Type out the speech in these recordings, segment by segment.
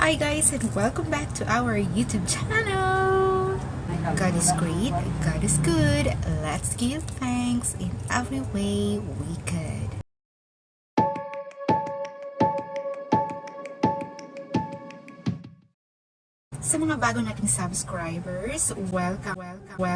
Hi guys, and welcome back to our YouTube channel. God is great, God is good. Let's give thanks in every way we could. Sa mga bago nating subscribers, welcome po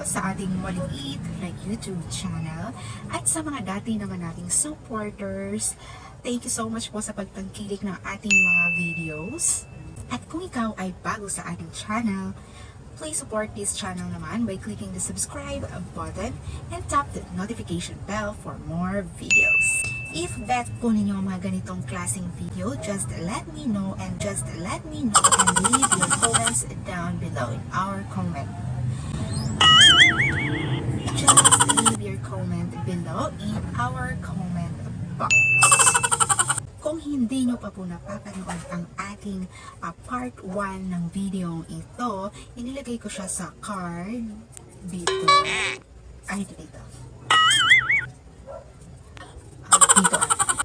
sa ating maliit na YouTube channel. At sa mga dati naman nating supporters, thank you so much po sa pagtangkilik ng ating mga videos. At kung ikaw ay bago sa ating channel, please support this channel naman by clicking the subscribe button and tap the notification bell for more videos. If bet po ninyo ang mga ganitong klaseng video, just let me know and leave your comments down below in our comment. Just leave your comment below in our comment box. Kung hindi nyo pa po napapanood ang ating part 1 ng video ito, inilagay ko siya sa card dito. Ay, dito. Dito.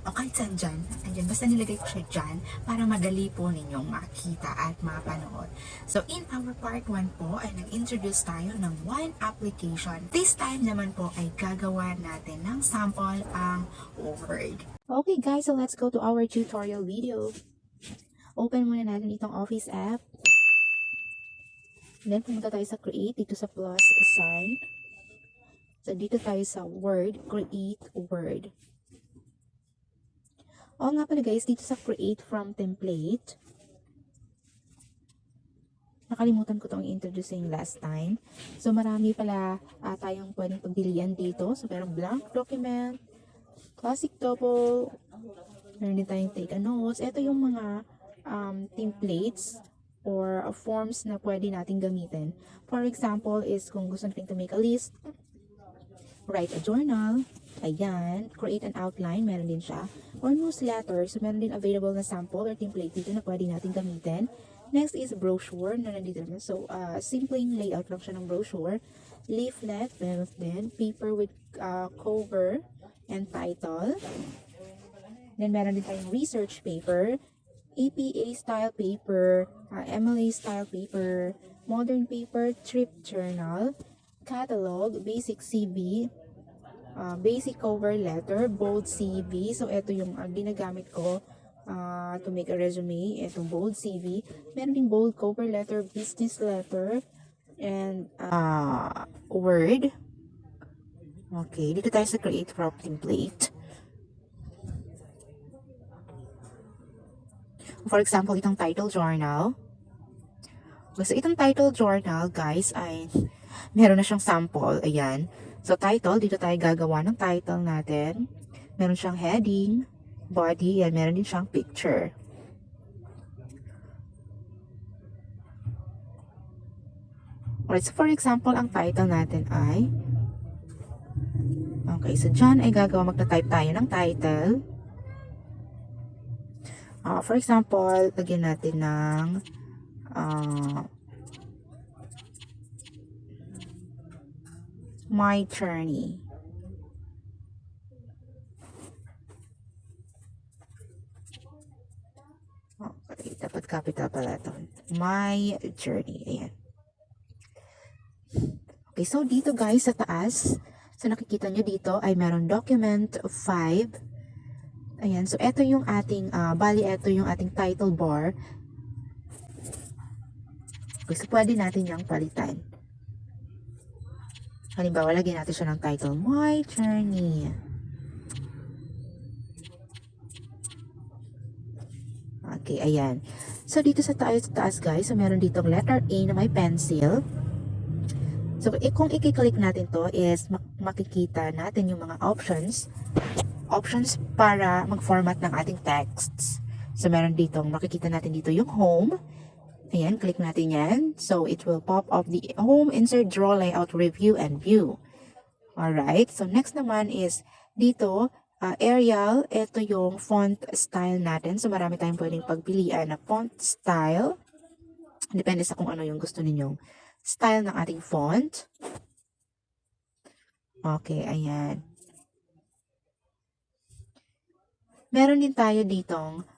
O kahit saan dyan. Andyan. Basta nilagay ko siya dyan para madali po ninyong makita at mapanood. So, in our part 1 po ay nag-introduce tayo ng one application. This time naman po ay gagawa natin ng sample ang Word. Okay guys, so let's go to our tutorial video. Open muna natin itong Office app. Then pumunta tayo sa Create, dito sa plus sign. So dito tayo sa Word, Create Word. O nga pala guys, dito sa Create from Template. Nakalimutan ko itong introducing last time. So marami pala tayong pwedeng pagpilian dito. So merong blank document, classic double, meron din tayong take a notes. Ito yung mga templates or forms na pwede natin gamitin. For example is kung gusto natin to make a list, write a journal, ayan, create an outline, meron din siya. Or newsletter, so meron din available na sample or template dito na pwede natin gamitin. Next is brochure, na nandito naman. So, simpleng layout lang siya ng brochure. Leaflet, meron din. Paper with cover and title. Then, meron din tayong research paper, APA style paper, MLA style paper, modern paper, trip journal, catalog, basic CV, basic cover letter, bold CV. So, ito yung ginagamit ko to make a resume. Itong bold CV. Meron din bold cover letter, business letter, and Word. Okay, dito tayo sa Create from Template. For example, itong title journal. So, itong title journal, guys, ay meron na siyang sample. Ayan. So, title, dito tayo gagawa ng title natin. Meron siyang heading, body, and meron din siyang picture. Alright, so for example, ang title natin ay okay, so dyan ay magta-type tayo ng title. For example, lagyan natin ng My Journey. Okay, dapat capital pala ito. My Journey. Ayan. Okay, so dito guys sa taas, so nakikita nyo dito ay meron document 5. Ayan, so ito yung ating, bali ito yung ating title bar. Okay, so pwede natin yung palitan. Halimbawa, lagyan natin siya ng title, My Journey. Okay, ayan. So dito sa taas guys, so meron ditong letter A na may pencil. So, kung i-click natin to is makikita natin yung mga options para mag-format ng ating texts. So, meron ditong, makikita natin dito yung home. Ayan, click natin yan. So, it will pop up the home, insert, draw, layout, review, and view. Alright, so next naman is dito, Arial, ito yung font style natin. So, marami tayong pwedeng pagpilian na font style. Depende sa kung ano yung gusto ninyong style ng ating font. Okay, ayan. Meron din tayo ditong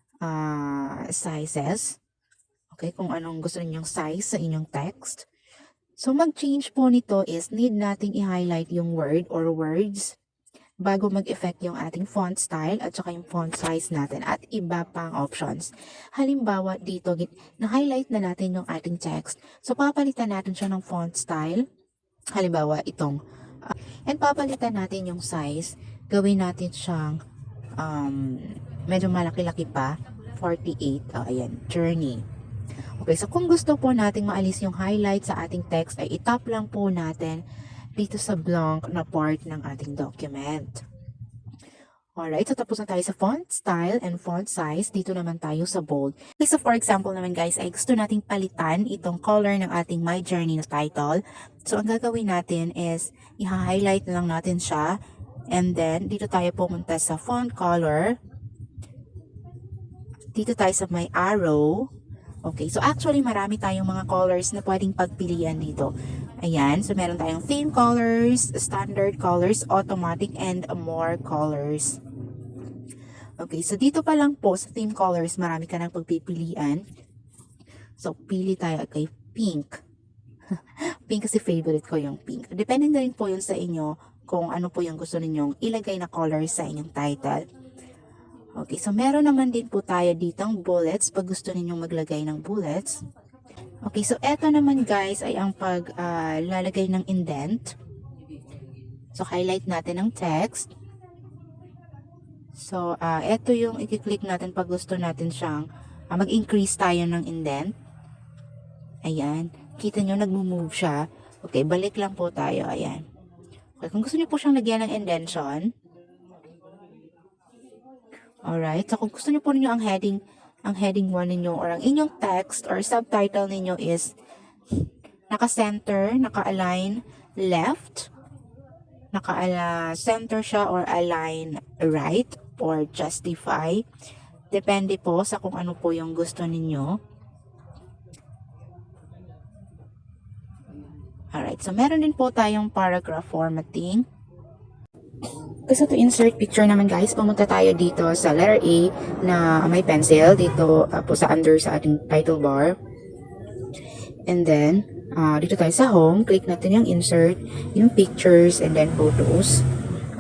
sizes. Okay, kung anong gusto ninyong size sa inyong text. So, mag-change po nito is need nating i-highlight yung word or words bago mag-effect yung ating font style at saka yung font size natin at iba pang options. Halimbawa, dito, na-highlight na natin yung ating text. So, papalitan natin siya ng font style. Halimbawa, itong. And papalitan natin yung size. Gawin natin siyang medyo malaki-laki pa. 48. Ayan, journey. Okay, so kung gusto po nating maalis yung highlight sa ating text, ay itap lang po natin dito sa blank na part ng ating document. Alright, so tapos na tayo sa font style and font size. Dito naman tayo sa bold. Okay, so for example naman guys, ay gusto nating palitan itong color ng ating My Journey na title. So ang gagawin natin is, i-highlight lang natin siya. And then, dito tayo pumunta sa font color. Dito tayo sa may arrow. Okay, so actually marami tayong mga colors na pwedeng pagpilian dito. Ayan, so meron tayong theme colors, standard colors, automatic, and more colors. Okay, so dito pa lang po sa theme colors, marami ka nang pagpipilian. So, pili tayo kay pink. Pink kasi favorite ko yung pink. Depende na rin po yun sa inyo kung ano po yung gusto ninyong ilagay na colors sa inyong title. Okay, so meron naman din po tayo ditong bullets pag gusto ninyong maglagay ng bullets. Okay, so eto naman guys ay ang paglalagay ng indent. So highlight natin ang text. So eto yung i-click natin pag gusto natin siyang mag-increase tayo ng indent. Ayan, kita nyo nagmo-move siya. Okay, balik lang po tayo. Ayan. Okay, kung gusto niyo po siyang lagyan ng indentation. Alright, so kung gusto niyo po ninyo ang heading 1 ninyo or ang inyong text or subtitle ninyo is naka-center, naka-align left, naka-center siya or align right or justify. Depende po sa kung ano po yung gusto ninyo. Alright, so meron din po tayong paragraph formatting. Kasi to insert picture naman guys, pumunta tayo dito sa letter A na may pencil dito po sa under sa ating title bar. And then, dito tayo sa home, click natin yung insert, yung pictures, and then photos.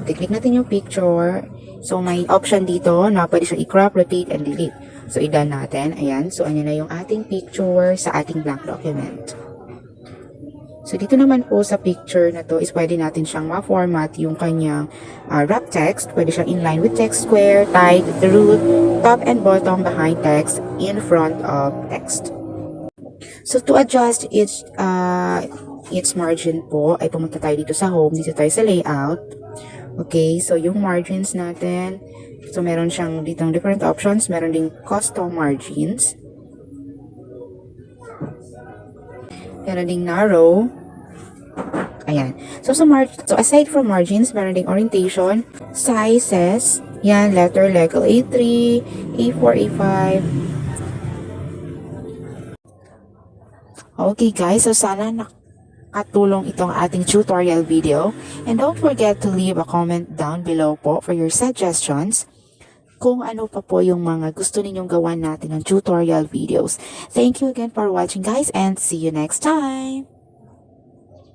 Okay, click natin yung picture. So, may option dito na pwede siya i-crop, rotate, and delete. So, i-done natin. Ayan. So, ayan na yung ating picture sa ating blank document. So, dito naman po sa picture na to is pwede natin siyang ma-format yung kanyang wrap text. Pwede siyang inline with text square, tied, the root, top and bottom, behind text, in front of text. So, to adjust its margin po, ay pumunta tayo dito sa home, dito tayo sa layout. Okay, so yung margins natin, so meron siyang ditong different options, meron ding custom margins. Meron ding narrow. Ayan. So aside from margins, meron ding orientation, sizes, yan, letter legal A3, A4, A5. Okay guys, so sana nakatulong itong ating tutorial video. And don't forget to leave a comment down below po for your suggestions kung ano pa po yung mga gusto ninyong gawan natin ng tutorial videos. Thank you again for watching guys and see you next time!